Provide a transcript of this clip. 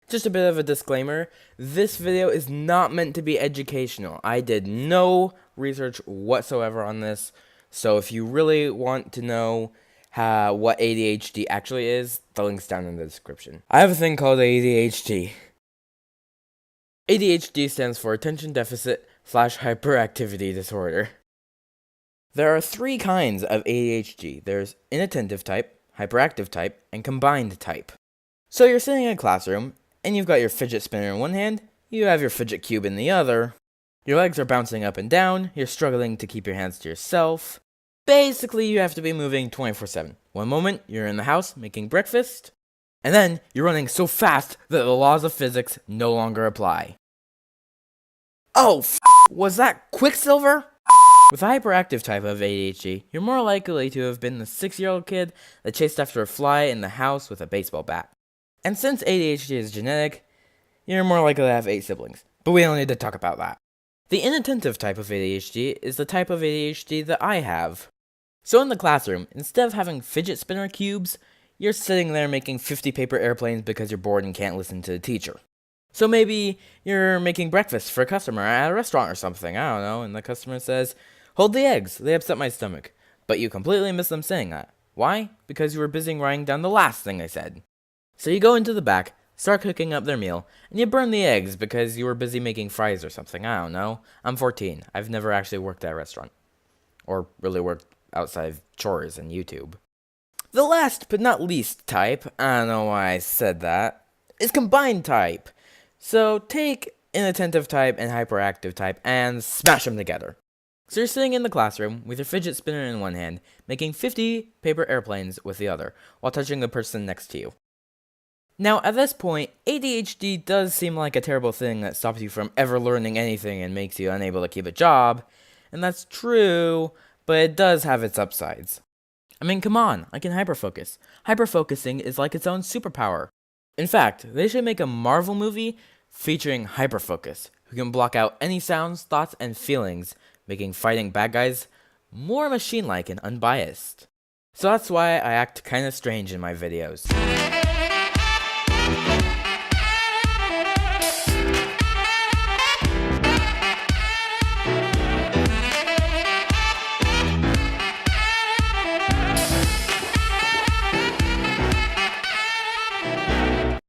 Just a bit of a disclaimer, this video is not meant to be educational. I did no research whatsoever on this, so if you really want to know what ADHD actually is, the link's down in the description. I have a thing called ADHD. ADHD stands for Attention Deficit / Hyperactivity Disorder. There are 3 kinds of ADHD. There's inattentive type, hyperactive type, and combined type. So you're sitting in a classroom, and you've got your fidget spinner in one hand, you have your fidget cube in the other, your legs are bouncing up and down, you're struggling to keep your hands to yourself. Basically, you have to be moving 24/7. One moment, you're in the house making breakfast, and then you're running so fast that the laws of physics no longer apply. Oh, was that Quicksilver? With the hyperactive type of ADHD, you're more likely to have been the 6-year-old kid that chased after a fly in the house with a baseball bat. And since ADHD is genetic, you're more likely to have 8 siblings. But we don't need to talk about that. The inattentive type of ADHD is the type of ADHD that I have. So in the classroom, instead of having fidget spinner cubes, you're sitting there making 50 paper airplanes because you're bored and can't listen to the teacher. So maybe you're making breakfast for a customer at a restaurant or something, I don't know, and the customer says, "Hold the eggs, they upset my stomach." But you completely miss them saying that. Why? Because you were busy writing down the last thing they said. So you go into the back, start cooking up their meal, and you burn the eggs because you were busy making fries or something, I don't know. I'm 14, I've never actually worked at a restaurant. Or really worked outside of chores and YouTube. The last but not least type, I don't know why I said that, is combined type. So take inattentive type and hyperactive type and smash them together. So you're sitting in the classroom with your fidget spinner in one hand, making 50 paper airplanes with the other, while touching the person next to you. Now at this point, ADHD does seem like a terrible thing that stops you from ever learning anything and makes you unable to keep a job, and that's true, but it does have its upsides. I mean, come on, I can hyperfocus. Hyperfocusing is like its own superpower. In fact, they should make a Marvel movie featuring hyperfocus, who can block out any sounds, thoughts, and feelings, making fighting bad guys more machine-like and unbiased. So that's why I act kinda strange in my videos.